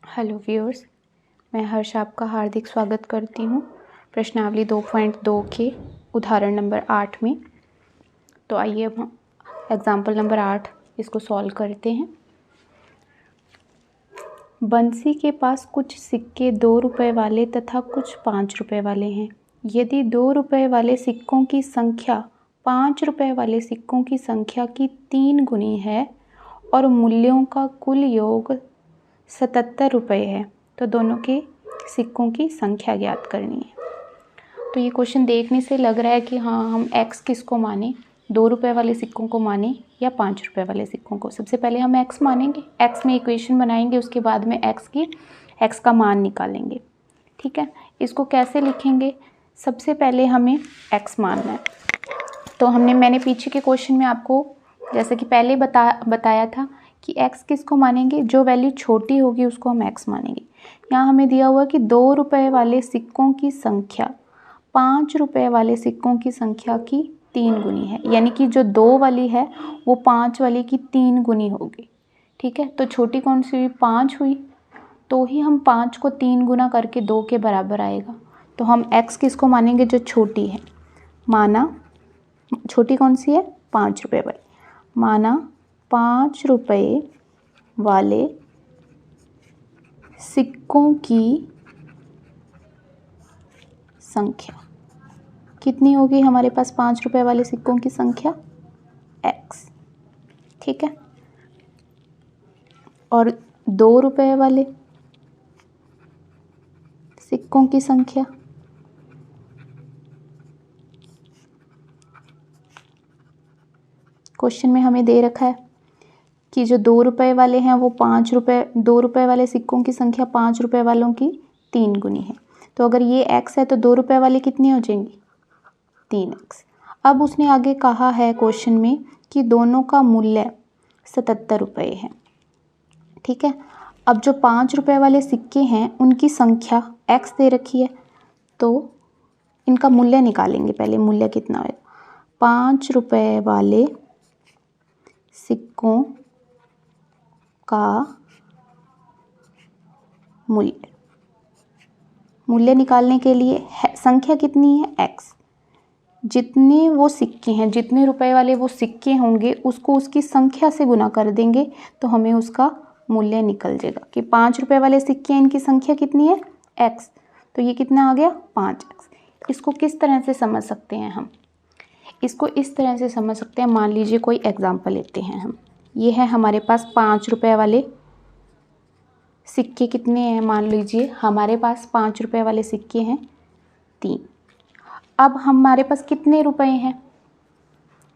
Hello viewers, मैं हर्ष आपका हार्दिक स्वागत करती हूँ प्रश्नावली 2.2 के उदाहरण नंबर 8 में। तो आइए अब हम एग्जाम्पल नंबर 8 इसको सॉल्व करते हैं। बंसी के पास कुछ सिक्के 2 रुपये वाले तथा कुछ 5 रुपये वाले हैं। यदि 2 रुपये वाले सिक्कों की संख्या 5 रुपये वाले सिक्कों की संख्या की 3 गुनी है और मूल्यों का कुल योग 77 रुपये है, तो दोनों के सिक्कों की संख्या ज्ञात करनी है। तो ये क्वेश्चन देखने से लग रहा है कि हाँ, हम x किसको माने, 2 रुपये वाले सिक्कों को माने या 5 रुपये वाले सिक्कों को। सबसे पहले हम x मानेंगे, x में इक्वेशन बनाएंगे, उसके बाद में x का मान निकालेंगे। ठीक है, इसको कैसे लिखेंगे? सबसे पहले हमें x मानना है। तो मैंने पीछे के क्वेश्चन में आपको जैसे कि पहले बताया था कि x किसको मानेंगे, जो वैल्यू छोटी होगी उसको हम x मानेंगे। यहाँ हमें दिया हुआ कि 2 रुपये वाले सिक्कों की संख्या 5 रुपये वाले सिक्कों की संख्या की 3 गुनी है, यानी कि जो 2 वाली है वो 5 वाली की 3 गुनी होगी। ठीक है, तो छोटी कौन सी हुई? 5 हुई, तो ही हम 5 को 3 गुना करके 2 के बराबर आएगा। तो हम x किसको मानेंगे? जो छोटी है। माना छोटी कौन सी है? 5 रुपये वाली। माना 5 रुपये वाले सिक्कों की संख्या कितनी होगी हमारे पास? 5 रुपये वाले सिक्कों की संख्या x। ठीक है, और 2 रुपये वाले सिक्कों की संख्या क्वेश्चन में हमें दे रखा है कि जो 2 रुपये वाले हैं वो 2 रुपये वाले सिक्कों की संख्या 5 रुपये वालों की 3 गुनी है। तो अगर ये x है तो 2 रुपये वाले कितनी हो जाएंगी? 3x। अब उसने आगे कहा है क्वेश्चन में कि दोनों का मूल्य 77 रुपये है। ठीक है, अब जो 5 रुपये वाले सिक्के हैं उनकी संख्या x दे रखी है, तो इनका मूल्य निकालेंगे। पहले मूल्य कितना होगा? 5 रुपये वाले सिक्कों का मूल्य निकालने के लिए संख्या कितनी है? x। जितने वो सिक्के हैं, जितने रुपए वाले वो सिक्के होंगे उसको उसकी संख्या से गुना कर देंगे तो हमें उसका मूल्य निकल जाएगा कि 5 रुपये वाले सिक्के हैं, इनकी संख्या कितनी है? x। तो ये कितना आ गया? 5x। इसको किस तरह से समझ सकते हैं हम? इसको इस तरह से समझ सकते हैं, मान लीजिए कोई एग्जाम्पल लेते हैं हम। ये है हमारे पास 5 रुपये वाले सिक्के कितने हैं? मान लीजिए हमारे पास 5 रुपये वाले सिक्के हैं 3। अब हमारे पास कितने रुपए हैं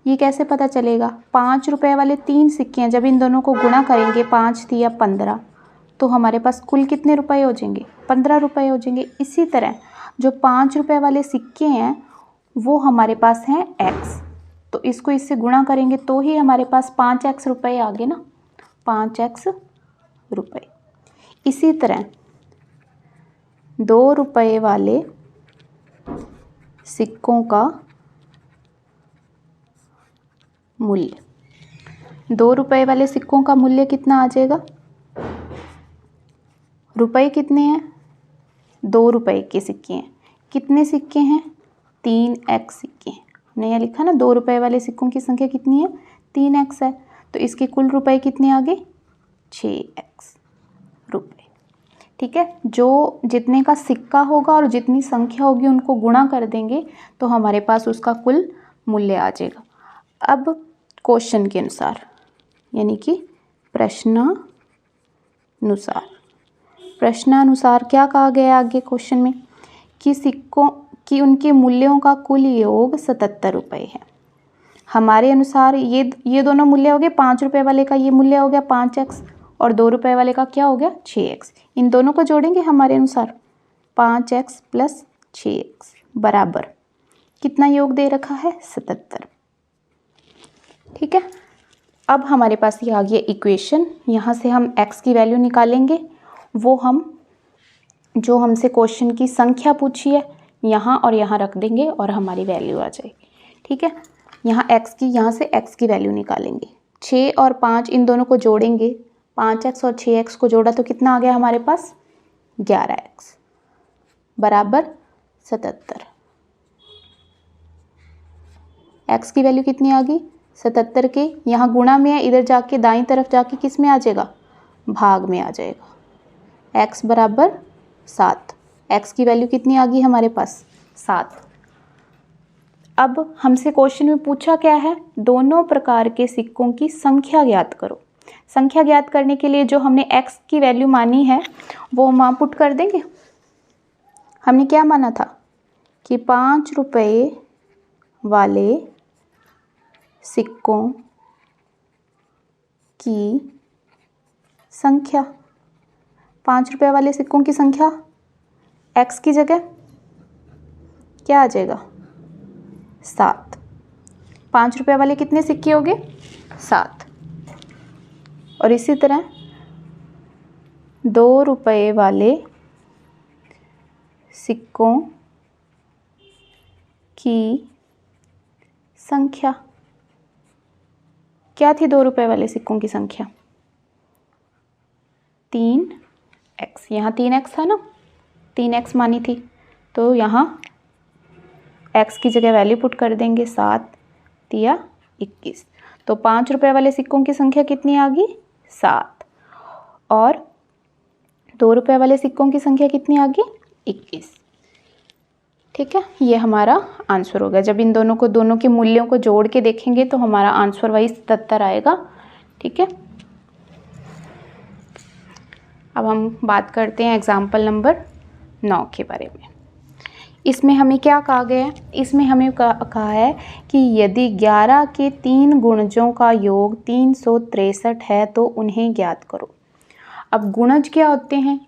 ये कैसे पता चलेगा? 5 रुपये वाले 3 सिक्के हैं, जब इन दोनों को गुणा करेंगे 5 दिया 15, तो हमारे पास कुल कितने रुपए हो जाएंगे? 15 रुपये हो जाएंगे। इसी तरह जो 5 रुपये वाले सिक्के हैं वो हमारे पास हैं x, तो इसको इससे गुणा करेंगे तो ही हमारे पास 5x रुपये आ गए ना, 5x रुपये। इसी तरह 2 रुपये वाले सिक्कों का मूल्य, 2 रुपये वाले सिक्कों का मूल्य कितना आ जाएगा? रुपये कितने हैं? 2 रुपये के सिक्के हैं। कितने सिक्के हैं? 3x सिक्के हैं। हमने यहाँ लिखा ना, 2 रुपये वाले सिक्कों की संख्या कितनी है? 3x है, तो इसके कुल रुपए कितने आ गए? 6x रुपये। ठीक है, जो जितने का सिक्का होगा और जितनी संख्या होगी उनको गुणा कर देंगे तो हमारे पास उसका कुल मूल्य आ जाएगा। अब क्वेश्चन के अनुसार, यानी कि प्रश्नानुसार क्या कहा गया आगे क्वेश्चन में कि सिक्कों की उनके मूल्यों का कुल योग 77 रुपये है। हमारे अनुसार ये दोनों मूल्य हो गए। 5 रुपये वाले का ये मूल्य हो गया 5x और 2 रुपये वाले का क्या हो गया? 6x। इन दोनों को जोड़ेंगे हमारे अनुसार 5x + 6x बराबर कितना योग दे रखा है? 77। ठीक है, अब हमारे पास ये आ गया इक्वेशन। यहाँ से हम x की वैल्यू निकालेंगे, वो हम जो हमसे क्वेश्चन की संख्या पूछी है यहाँ और यहाँ रख देंगे और हमारी वैल्यू आ जाएगी। ठीक है, यहाँ से x की वैल्यू निकालेंगे। 6 और 5 इन दोनों को जोड़ेंगे 5x और 6x को जोड़ा तो कितना आ गया हमारे पास 11x बराबर 77। x की वैल्यू कितनी आ गई 77 के, यहाँ गुणा में है, इधर जाके दाईं तरफ जाके किस में आ जाएगा भाग में आ जाएगा। x बराबर 7, x की वैल्यू कितनी आ गई हमारे पास 7। अब हमसे क्वेश्चन में पूछा क्या है, दोनों प्रकार के सिक्कों की संख्या ज्ञात करो। संख्या ज्ञात करने के लिए जो हमने x की वैल्यू मानी है वो वहाँ पुट कर देंगे। हमने क्या माना था कि 5 रुपये वाले सिक्कों की संख्या, 5 रुपये वाले सिक्कों की संख्या x की जगह क्या आ जाएगा 7। 5 रुपये वाले कितने सिक्के हो गए 7। और इसी तरह 2 रुपये वाले सिक्कों की संख्या क्या थी 2 रुपये वाले सिक्कों की संख्या 3x। यहाँ 3x था ना, 3x मानी थी, तो यहाँ x की जगह वैल्यू पुट कर देंगे 7 तिया 21। तो 5 रुपये वाले सिक्कों की संख्या कितनी आ गई 7 और 2 रुपये वाले सिक्कों की संख्या कितनी आ गई 21। ठीक है, ये हमारा आंसर होगा। जब इन दोनों के मूल्यों को जोड़ के देखेंगे तो हमारा आंसर वही 77 आएगा। ठीक है, अब हम बात करते हैं एग्जाम्पल नंबर 9 के बारे में। इसमें हमें क्या कहा गया है, इसमें हमें कहा है कि यदि 11 के 3 गुणजों का योग 363 है तो उन्हें ज्ञात करो। अब गुणज क्या होते हैं,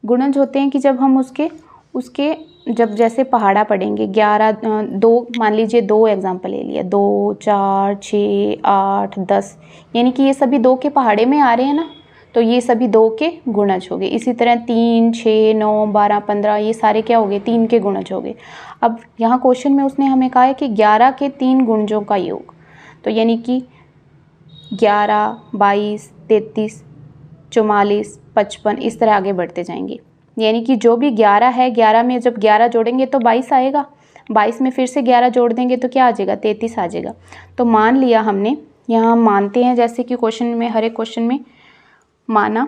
गुणज होते हैं कि जब हम उसके जब जैसे पहाड़ा पढ़ेंगे 11 2 मान लीजिए 2 एग्जाम्पल ले लिया 2 4 6 8 10, यानी कि ये सभी 2 के पहाड़े में आ रहे हैं ना, तो ये सभी 2 के गुणज हो गए। इसी तरह 3 6 9 12 15 ये सारे क्या हो गए 3 के गुणज हो गए। अब यहाँ क्वेश्चन में उसने हमें कहा है कि 11 के 3 गुणजों का योग, तो यानी कि 11 22 33 44 55 इस तरह आगे बढ़ते जाएंगे। यानी कि जो भी 11 है 11 में जब 11 जोड़ेंगे तो 22 आएगा, 22 में फिर से 11 जोड़ देंगे तो क्या आ जाएगा 33 आ जाएगा। तो मान लिया हमने, यहाँ हम मानते हैं जैसे कि क्वेश्चन में हर एक क्वेश्चन में माना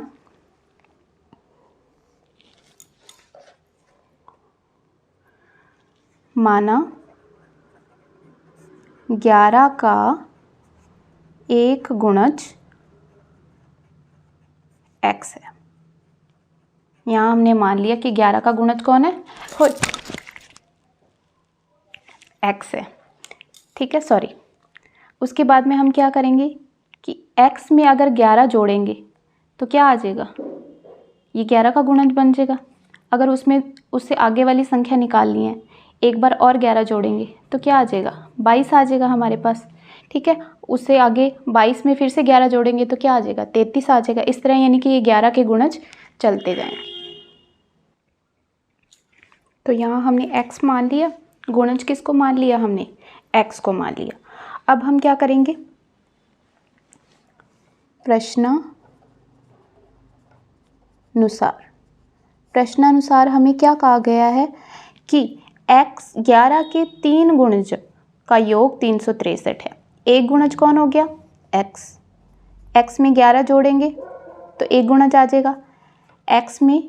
11 का एक गुणज x है। यहाँ हमने मान लिया कि 11 का गुणज कौन है x है। ठीक है, सॉरी, उसके बाद में हम क्या करेंगे कि x में अगर 11 जोड़ेंगे तो क्या आ जाएगा, ये 11 का गुणज बन जाएगा। अगर उससे आगे वाली संख्या निकालनी है, एक बार और 11 जोड़ेंगे तो क्या आ जाएगा 22 आ जाएगा हमारे पास। ठीक है, उससे आगे 22 में फिर से 11 जोड़ेंगे तो क्या आ जाएगा 33 आ जाएगा। इस तरह यानी कि ये 11 के गुणज चलते जाएंगे। तो यहाँ हमने x मान लिया, गुणज किसको मान लिया हमने x को मान लिया। अब हम क्या करेंगे, प्रश्नानुसार हमें क्या कहा गया है कि x 11 के 3 गुणज का योग 363 है। एक गुणज कौन हो गया x में 11 जोड़ेंगे तो एक गुणज आ जाएगा। x में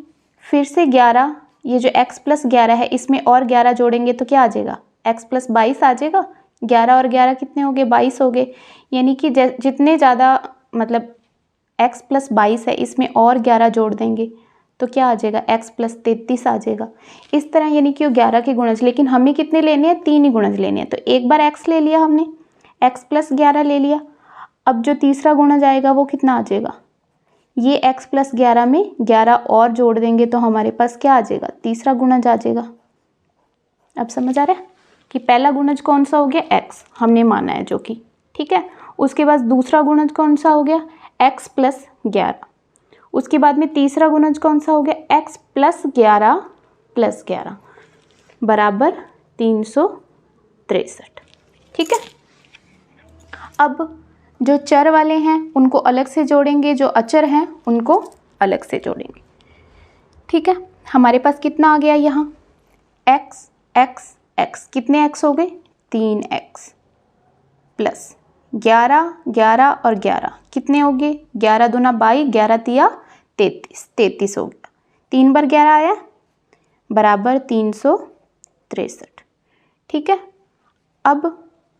फिर से 11, ये जो x प्लस 11 है इसमें और 11 जोड़ेंगे तो क्या आ जाएगा x प्लस 22 आ जाएगा। 11 और 11 कितने हो गए 22 हो गए। यानी कि जितने ज़्यादा मतलब x प्लस 22 है इसमें और 11 जोड़ देंगे तो क्या आ जाएगा x प्लस 33 आ जाएगा। इस तरह यानी कि वो 11 के गुणज, लेकिन हमें कितने लेने हैं 3 ही गुणज लेने हैं। तो एक बार x ले लिया हमने, x प्लस 11 ले लिया। अब जो तीसरा गुणज आएगा वो कितना आ जाएगा, ये x प्लस 11 में 11 और जोड़ देंगे तो हमारे पास क्या आ जाएगा तीसरा गुणज आ जाएगा। अब समझ आ रहा है कि पहला गुणज कौन सा हो गया x हमने माना है जो कि ठीक है। उसके बाद दूसरा गुणज कौन सा हो गया x प्लस 11। उसके बाद में तीसरा गुणज कौन सा हो गया x प्लस 11 बराबर 363। ठीक है, अब जो चर वाले हैं उनको अलग से जोड़ेंगे, जो अचर हैं उनको अलग से जोड़ेंगे। ठीक है, हमारे पास कितना आ गया यहाँ x x x, कितने x हो गए 3x प्लस 11 11 और 11 कितने हो गए 11 दूना 22, 11 तिया 33, 33 हो गया। 3 बार 11 आया बराबर 363। ठीक है, अब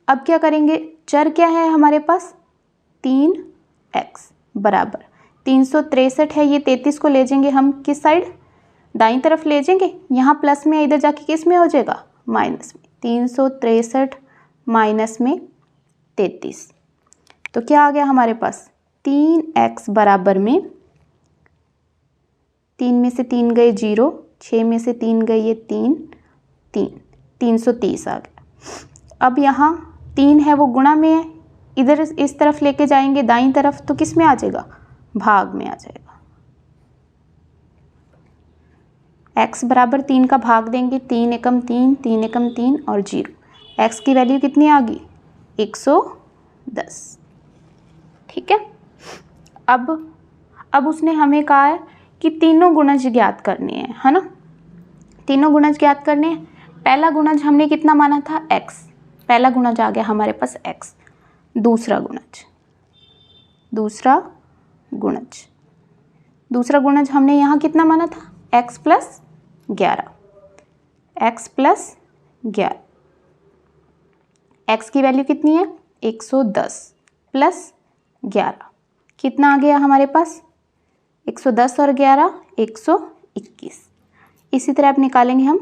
क्या करेंगे, चर क्या है हमारे पास 3x बराबर 363 है। ये 33 को ले जाएंगे हम किस साइड, दाईं तरफ ले जाएंगे। यहाँ प्लस में इधर जाके किस में हो जाएगा, माइनस में। 363 माइनस में 33, तो क्या आ गया हमारे पास 3x बराबर में 3 में से 3 गए 0, 6 में से 3 गए ये 3 3, 330 आ गया। अब यहाँ 3 है वो गुणा में है, इधर इस तरफ लेके जाएंगे दाईं तरफ तो किस में आ जाएगा, भाग में आ जाएगा। x बराबर 3 का भाग देंगे, 3 एकम 3, 3 एकम 3 और 0। x की वैल्यू कितनी आ गई 110। ठीक है, अब उसने हमें कहा है कि तीनों गुणज ज्ञात करने हैं, है ना। तीनों गुणज ज्ञात करने हैं। पहला गुणज हमने कितना माना था x, पहला गुणज आ गया हमारे पास x। दूसरा गुणज हमने यहाँ कितना माना था x plus 11, x plus 11। x की वैल्यू कितनी है 110 प्लस 11, कितना आ गया हमारे पास 110 और 11 121। इसी तरह अब निकालेंगे हम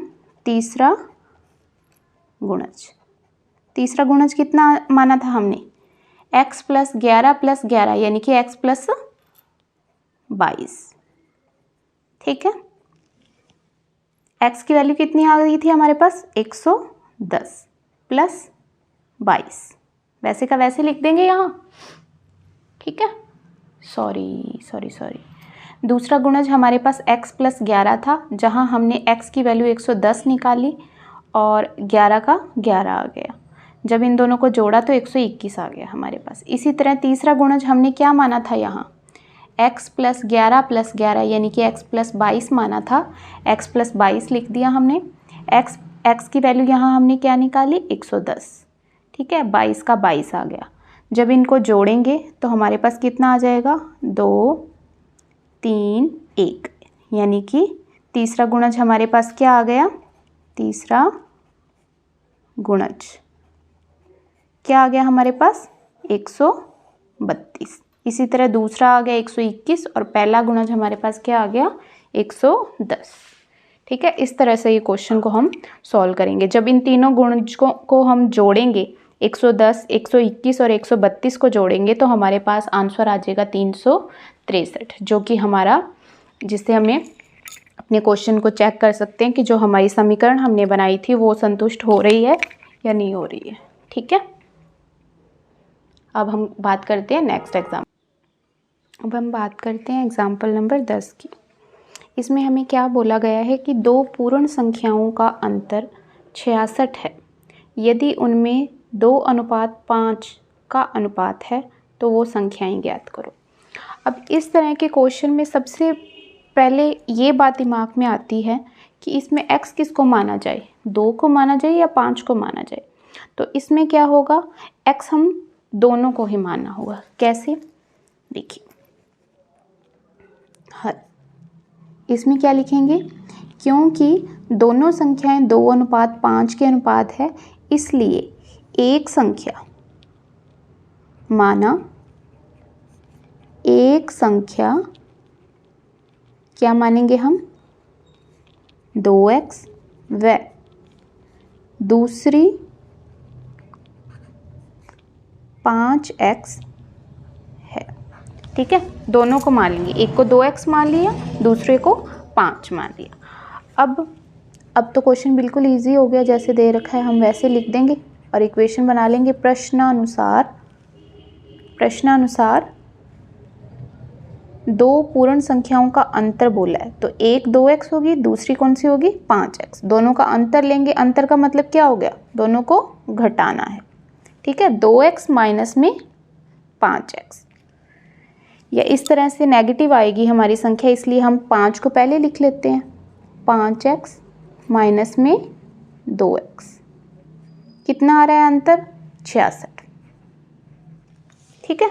तीसरा गुणज कितना माना था हमने x प्लस 11 यानी कि x प्लस 22। ठीक है, x की वैल्यू कितनी आ गई थी हमारे पास 110 प्लस 22, वैसे का वैसे लिख देंगे यहाँ। ठीक है, सॉरी दूसरा गुणज हमारे पास x प्लस 11 था, जहाँ हमने x की वैल्यू 110 निकाली और 11 का 11 आ गया। जब इन दोनों को जोड़ा तो 121 आ गया हमारे पास। इसी तरह तीसरा गुणज हमने क्या माना था यहाँ x प्लस 11 यानी कि x प्लस 22 माना था, x प्लस 22 लिख दिया हमने। x की वैल्यू यहाँ हमने क्या निकाली 110। ठीक है, 22 का 22 आ गया। जब इनको जोड़ेंगे तो हमारे पास कितना आ जाएगा 2 3 1, यानी कि तीसरा गुणज हमारे पास क्या आ गया, तीसरा गुणज क्या आ गया हमारे पास 132। इसी तरह दूसरा आ गया 121 और पहला गुणज हमारे पास क्या आ गया 110। ठीक है, इस तरह से ये क्वेश्चन को हम सॉल्व करेंगे। जब इन तीनों गुणजों को हम जोड़ेंगे 110, 121 और 132 को जोड़ेंगे तो हमारे पास आंसर आ जाएगा 363, जो कि हमारा, जिससे हमें अपने क्वेश्चन को चेक कर सकते हैं कि जो हमारी समीकरण हमने बनाई थी वो संतुष्ट हो रही है या नहीं हो रही है। ठीक है, अब हम बात करते हैं नेक्स्ट एग्जाम। अब हम बात करते हैं एग्जाम्पल नंबर 10 की। इसमें हमें क्या बोला गया है कि दो पूर्ण संख्याओं का अंतर 66 है। यदि उनमें 2:5 का अनुपात है तो वो संख्याएं ज्ञात करो। अब इस तरह के क्वेश्चन में सबसे पहले ये बात दिमाग में आती है कि इसमें x किसको माना जाए, 2 को माना जाए या 5 को माना जाए। तो इसमें क्या होगा, x हम दोनों को ही मानना होगा। कैसे, देखिए हल, इसमें क्या लिखेंगे, क्योंकि दोनों संख्याएं 2:5 के अनुपात है, इसलिए एक संख्या माना, एक संख्या क्या मानेंगे हम 2x व दूसरी 5x है। ठीक है, दोनों को मान लेंगे, एक को 2x मान लिया, दूसरे को 5 मान लिया। अब तो क्वेश्चन बिल्कुल इजी हो गया, जैसे दे रखा है हम वैसे लिख देंगे और इक्वेशन बना लेंगे। प्रश्नानुसार दो पूर्ण संख्याओं का अंतर बोला है, तो एक 2x होगी, दूसरी कौन सी होगी 5x। दोनों का अंतर लेंगे, अंतर का मतलब क्या हो गया, दोनों को घटाना है। ठीक है, 2x माइनस में 5x। या इस तरह से नेगेटिव आएगी हमारी संख्या, इसलिए हम 5 को पहले लिख लेते हैं। 5x माइनस में 2x, कितना आ रहा है अंतर? 66। ठीक है,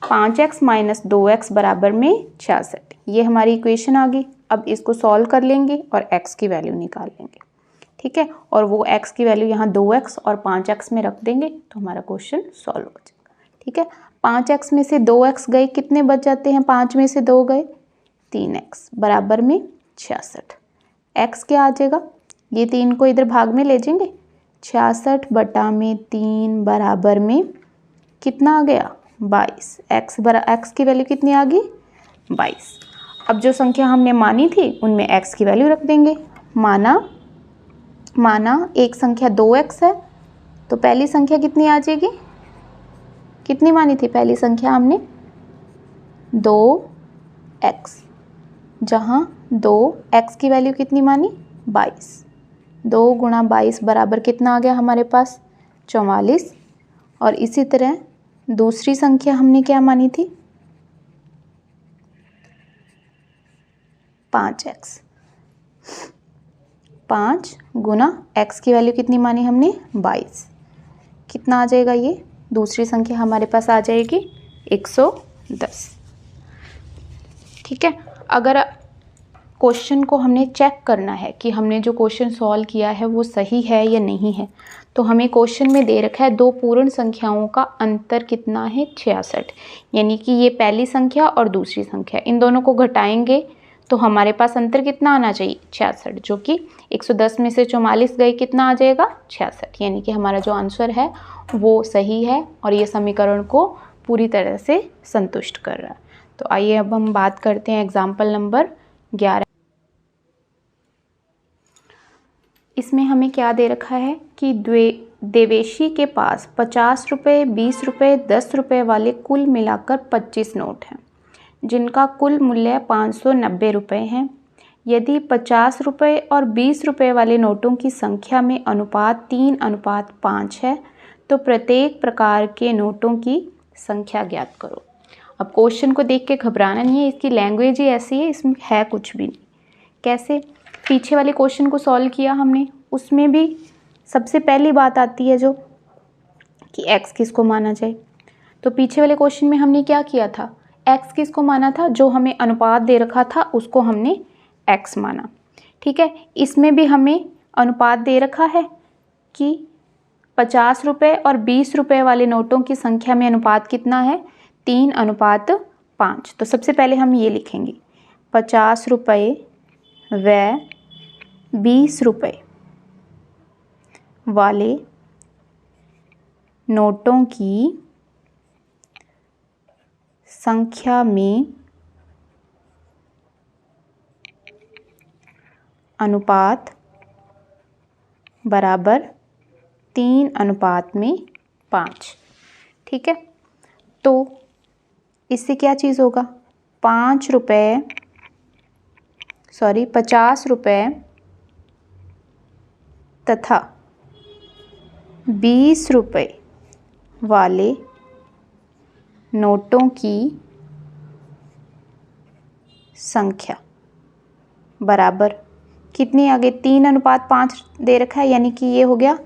5x माइनस 2x बराबर में 66। ये हमारी इक्वेशन आ गई। अब इसको सॉल्व कर लेंगे और x की वैल्यू निकाल लेंगे। ठीक है, और वो x की वैल्यू यहाँ 2x और 5x में रख देंगे तो हमारा क्वेश्चन सॉल्व हो जाएगा। ठीक है, 5x में से 2x गए, कितने बच जाते हैं? 5 में से 2 गए, 3x बराबर में 66। x क्या आ जाएगा? ये 3 को इधर भाग में ले जाएंगे, 66 बटा में 3 बराबर में कितना आ गया? 22। x की वैल्यू कितनी आ गई? 22। अब जो संख्या हमने मानी थी उनमें x की वैल्यू रख देंगे। माना एक संख्या 2x है, तो पहली संख्या कितनी आ जाएगी? कितनी मानी थी पहली संख्या हमने? 2x, जहाँ 2x की वैल्यू कितनी मानी? 22। 2 गुणा 22 बराबर कितना आ गया हमारे पास? 44। और इसी तरह दूसरी संख्या हमने क्या मानी थी? 5x। 5 गुना x की वैल्यू कितनी मानी हमने? 22। कितना आ जाएगा? ये दूसरी संख्या हमारे पास आ जाएगी 110। ठीक है, अगर क्वेश्चन को हमने चेक करना है कि हमने जो क्वेश्चन सॉल्व किया है वो सही है या नहीं है, तो हमें क्वेश्चन में दे रखा है दो पूर्ण संख्याओं का अंतर कितना है? 66। यानी कि ये पहली संख्या और दूसरी संख्या, इन दोनों को घटाएंगे तो हमारे पास अंतर कितना आना चाहिए? 66, जो कि 110 में से 44 गए, कितना आ जाएगा? 66। यानी कि हमारा जो आंसर है वो सही है और ये समीकरण को पूरी तरह से संतुष्ट कर रहा है। तो आइए अब हम बात करते हैं एग्जाम्पल नंबर 11। इसमें हमें क्या दे रखा है कि देवेशी के पास 50 रुपये, 20 रुपये, 10 रुपये वाले कुल मिलाकर 25 नोट हैं, जिनका कुल मूल्य 590 रुपये है। यदि 50 रुपये और 20 रुपये वाले नोटों की संख्या में अनुपात 3:5 है, तो प्रत्येक प्रकार के नोटों की संख्या ज्ञात करो। अब क्वेश्चन को देख के घबराना नहीं है, इसकी लैंग्वेज ही ऐसी है, इसमें है कुछ भी नहीं। कैसे? पीछे वाले क्वेश्चन को सॉल्व किया हमने, उसमें भी सबसे पहली बात आती है जो कि x किसको माना जाए। तो पीछे वाले क्वेश्चन में हमने क्या किया था? x किसको माना था? जो हमें अनुपात दे रखा था उसको हमने x माना। ठीक है, इसमें भी हमें अनुपात दे रखा है कि 50 रुपये और 20 रुपये वाले नोटों की संख्या में अनुपात कितना है? 3:5। तो सबसे पहले हम ये लिखेंगे, 50 रुपये व 20 रुपये वाले नोटों की संख्या में अनुपात बराबर 3:5। ठीक है, तो इससे क्या चीज़ होगा? 50 रुपये तथा 20 रुपये वाले नोटों की संख्या बराबर कितनी आ गई? 3:5 दे रखा है, यानी कि ये हो गया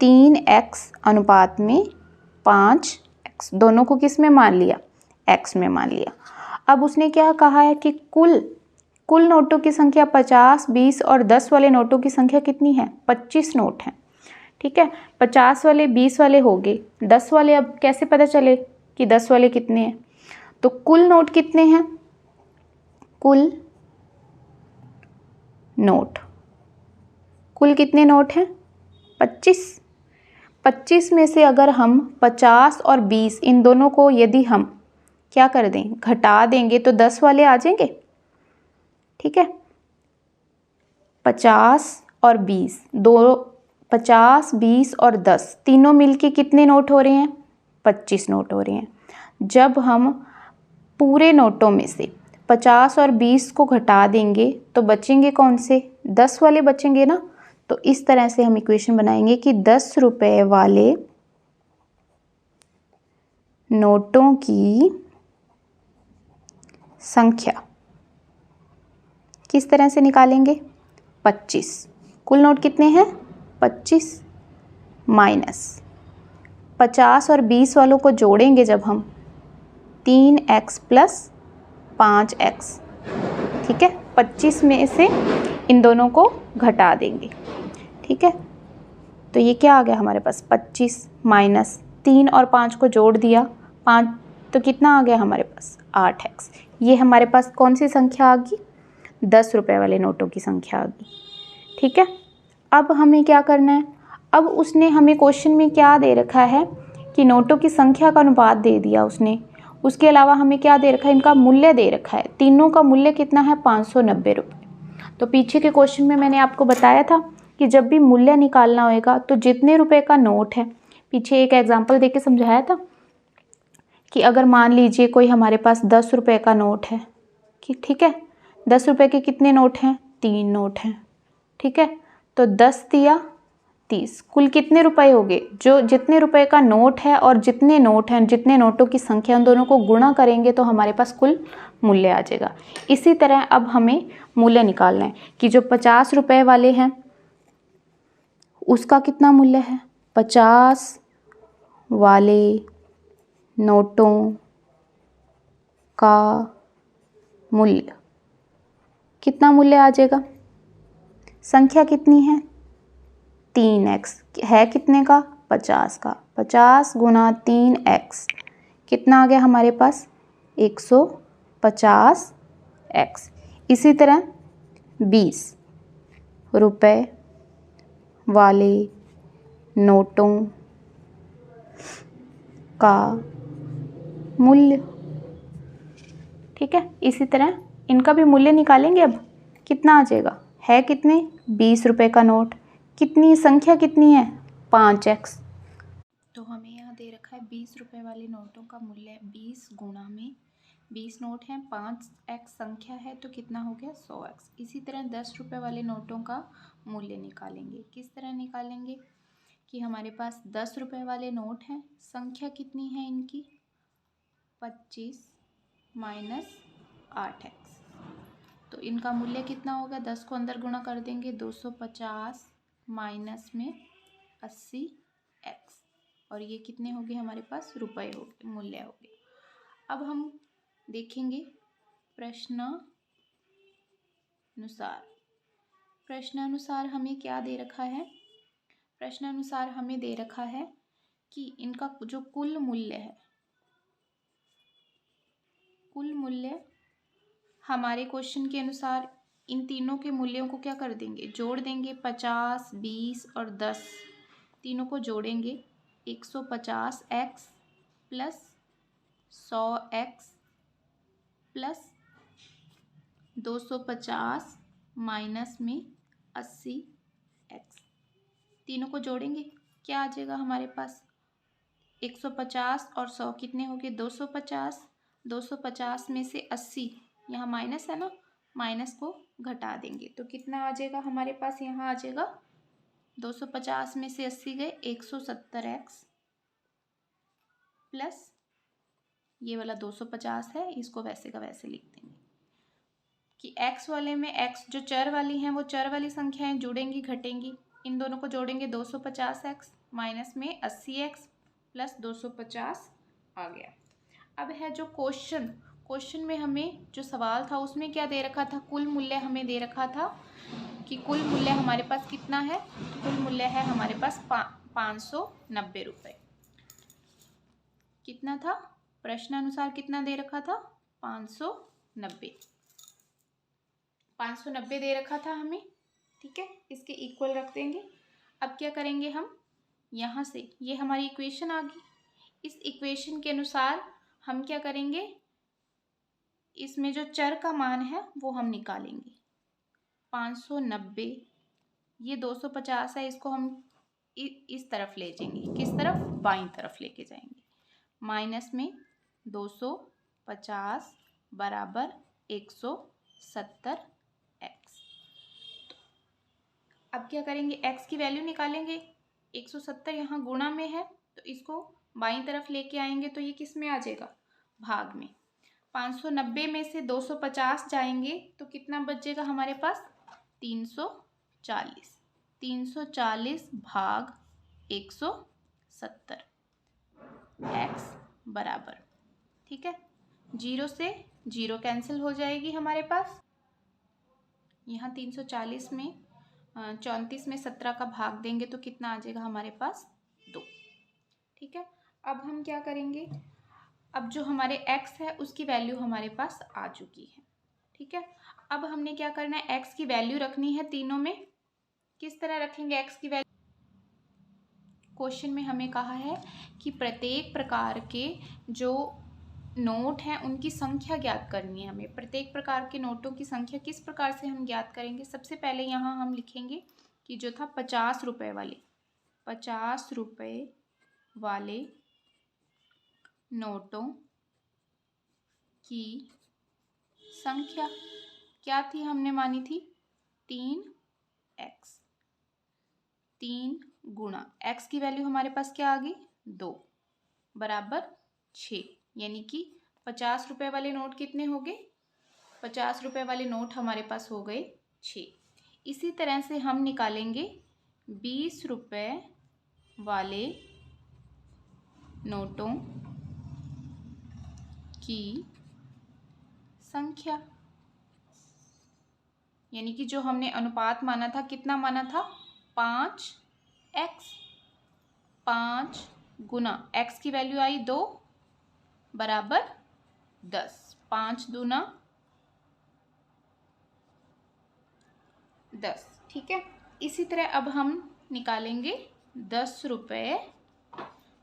3x/5x। दोनों को किस में मान लिया? x में मान लिया। अब उसने क्या कहा है कि कुल नोटों की संख्या 50, 20 और 10 वाले नोटों की संख्या कितनी है? 25 नोट हैं। ठीक है, 50 वाले 20 वाले हो गए, 10 वाले अब कैसे पता चले कि 10 वाले कितने हैं? तो कुल नोट कितने हैं? कुल कितने नोट हैं? 25। 25 में से अगर हम 50 और 20 इन दोनों को यदि हम क्या कर दें? घटा देंगे तो 10 वाले आ जाएंगे। ठीक है, 50 और 20 50, 20 और 10 तीनों मिलके कितने नोट हो रहे हैं? 25 नोट हो रहे हैं। जब हम पूरे नोटों में से 50 और 20 को घटा देंगे तो बचेंगे कौन से? 10 वाले बचेंगे ना। तो इस तरह से हम इक्वेशन बनाएंगे कि 10 रुपये वाले नोटों की संख्या किस तरह से निकालेंगे? 25। कुल नोट कितने हैं? 25 माइनस 50 और 20 वालों को जोड़ेंगे जब हम 3x प्लस 5x, ठीक है। 25 में से इन दोनों को घटा देंगे, ठीक है। तो ये क्या आ गया हमारे पास? 25 माइनस 3 और 5 को जोड़ दिया, 5 तो कितना आ गया हमारे पास? 8x। ये हमारे पास कौन सी संख्या आ गई? 10 रुपये वाले नोटों की संख्या आ गई, ठीक है। अब हमें क्या करना है? अब उसने हमें क्वेश्चन में क्या दे रखा है कि नोटों की संख्या का अनुपात दे दिया उसने। उसके अलावा हमें क्या दे रखा है? इनका मूल्य दे रखा है। तीनों का मूल्य कितना है? 590 रुपये। तो पीछे के क्वेश्चन में मैंने आपको बताया था कि जब भी मूल्य निकालना होएगा तो जितने रुपए का नोट है, पीछे एक एग्जाम्पल देके समझाया था कि अगर मान लीजिए कोई हमारे पास 10 रुपये का नोट है, कि ठीक है, 10 रुपये के कितने नोट हैं? 3 नोट हैं, ठीक है। तो 10 दिया 30, कुल कितने रुपए हो गए? जो जितने रुपए का नोट है और जितने नोट हैं, जितने नोटों की संख्या, उन दोनों को गुणा करेंगे तो हमारे पास कुल मूल्य आ जाएगा। इसी तरह अब हमें मूल्य निकालना है कि जो 50 रुपए वाले हैं उसका कितना मूल्य है? 50 वाले नोटों का मूल्य, कितना मूल्य आ जाएगा? संख्या कितनी है? 3x है कितने का? 50 का। 50 गुना 3x कितना आ गया हमारे पास? 150x। इसी तरह 20 रुपए वाले नोटों का मूल्य, ठीक है। इसी तरह इनका भी मूल्य निकालेंगे। अब कितना आ जाएगा? है कितने? 20 रुपए का नोट, कितनी संख्या कितनी है? 5x। तो हमें यहाँ दे रखा है 20 रुपए वाले नोटों का मूल्य 20 गुणा में 20 नोट हैं, 5x संख्या है, तो कितना हो गया? 100x। इसी तरह 10 रुपए वाले नोटों का मूल्य निकालेंगे। किस तरह निकालेंगे कि हमारे पास 10 रुपए वाले नोट हैं, संख्या कितनी है इनकी? 25 माइनस 8x। तो इनका मूल्य कितना होगा? 10 को अंदर गुणा कर देंगे, 250 माइनस में 80x, और ये कितने हो गए हमारे पास? रुपए हो गए, मूल्य हो गए। अब हम देखेंगे प्रश्नानुसार। प्रश्नानुसार हमें क्या दे रखा है? प्रश्नानुसार हमें दे रखा है कि इनका जो कुल मूल्य है, कुल मूल्य हमारे क्वेश्चन के अनुसार इन तीनों के मूल्यों को क्या कर देंगे? जोड़ देंगे। 50, 20 और 10 तीनों को जोड़ेंगे। 150x plus 100x plus 250 minus में 80x, तीनों को जोड़ेंगे। क्या आ जाएगा हमारे पास? 150 और 100 कितने हो गए? 250। 250 में से 80, यहाँ माइनस है ना, माइनस को घटा देंगे तो कितना आ जाएगा हमारे पास? यहाँ आ जाएगा 250 में से 80 गए 170x प्लस ये वाला 250 है, इसको वैसे का वैसे लिख देंगे कि x वाले में x जो चर वाली हैं वो चर वाली संख्याएं जुड़ेंगी घटेंगी। इन दोनों को जोड़ेंगे 250x माइनस में 80x प्लस 250 आ गया। अब है जो क्वेश्चन में हमें जो सवाल था उसमें क्या दे रखा था? कुल मूल्य हमें दे रखा था कि कुल मूल्य हमारे पास कितना है? कुल मूल्य है हमारे पास 590 रुपये। कितना था? प्रश्नानुसार कितना दे रखा था? 590 दे रखा था हमें, ठीक है। इसके इक्वल रख देंगे। अब क्या करेंगे हम? यहाँ से ये हमारी इक्वेशन आ गई। इस इक्वेशन के अनुसार हम क्या करेंगे? इसमें जो चर का मान है वो हम निकालेंगे। 590, ये 250 है, इसको हम इस तरफ ले जाएंगे। किस तरफ? बाईं तरफ लेके जाएंगे। माइनस में 250 बराबर 170x। अब क्या करेंगे? x की वैल्यू निकालेंगे। 170 यहाँ गुणा में है तो इसको बाईं तरफ लेके आएंगे तो ये किस में आ जाएगा, भाग में। 590 में से 250 जाएंगे तो कितना बचेगा हमारे पास, 340। 340 भाग 170 x बराबर, ठीक है, 0 से 0 कैंसिल हो जाएगी हमारे पास। यहाँ 340 में 34 में 17 का भाग देंगे तो कितना आ जाएगा हमारे पास, 2। ठीक है, अब हम क्या करेंगे, अब जो हमारे x है उसकी वैल्यू हमारे पास आ चुकी है। ठीक है, अब हमने क्या करना है, x की वैल्यू रखनी है तीनों में। किस तरह रखेंगे x की वैल्यू, क्वेश्चन में हमें कहा है कि प्रत्येक प्रकार के जो नोट हैं उनकी संख्या ज्ञात करनी है हमें। प्रत्येक प्रकार के नोटों की संख्या किस प्रकार से हम ज्ञात करेंगे, सबसे पहले यहाँ हम लिखेंगे कि जो था 50 रुपये वाले, 50 रुपये वाले नोटों की संख्या क्या थी, हमने मानी थी 3x। 3 गुणा x की वैल्यू हमारे पास क्या आ गई, 2 बराबर 6, यानी कि 50 रुपये वाले नोट कितने हो गए, 50 रुपये वाले नोट हमारे पास हो गए 6। इसी तरह से हम निकालेंगे 20 रुपये वाले नोटों की संख्या, यानी कि जो हमने अनुपात माना था, कितना माना था, 5x। 5 गुना x की वैल्यू आई 2 बराबर 10, 5 दूना 10। ठीक है, इसी तरह अब हम निकालेंगे 10 रुपये,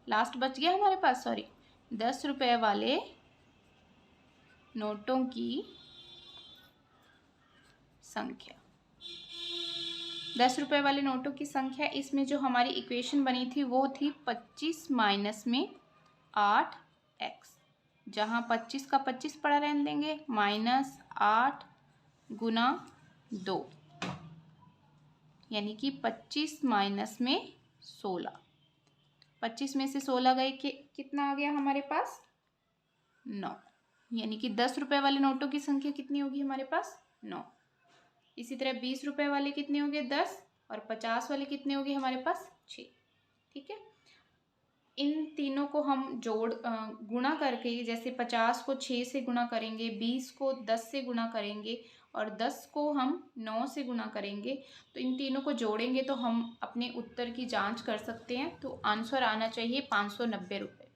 लास्ट बच गया हमारे पास, सॉरी, 10 रुपये वाले नोटों की संख्या। 10 रुपये वाले नोटों की संख्या, इसमें जो हमारी इक्वेशन बनी थी वो थी 25 माइनस में 8x, जहाँ 25 का 25 पड़ा रहने देंगे, माइनस 8 गुना 2, यानी कि 25 माइनस में 16। 25 में से 16 गए कि कितना आ गया हमारे पास, 9, यानी कि 10 रुपये वाले नोटों की संख्या कितनी होगी हमारे पास, 9। इसी तरह 20 रुपये वाले कितने हो गए, 10, और 50 वाले कितने हो गए हमारे पास, 6। ठीक है, इन तीनों को हम गुणा करके, जैसे 50 को 6 से गुणा करेंगे, 20 को 10 से गुणा करेंगे और 10 को हम 9 से गुणा करेंगे, तो इन तीनों को जोड़ेंगे तो हम अपने उत्तर की जांच कर सकते हैं। तो आंसर आना चाहिए 590 रुपये।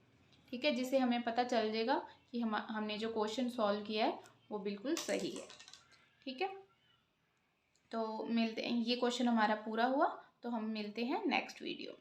ठीक है, जिससे हमें पता चल जाएगा कि हमने जो क्वेश्चन सॉल्व किया है वो बिल्कुल सही है। ठीक है, तो मिलते हैं, ये क्वेश्चन हमारा पूरा हुआ, तो हम मिलते हैं नेक्स्ट वीडियो।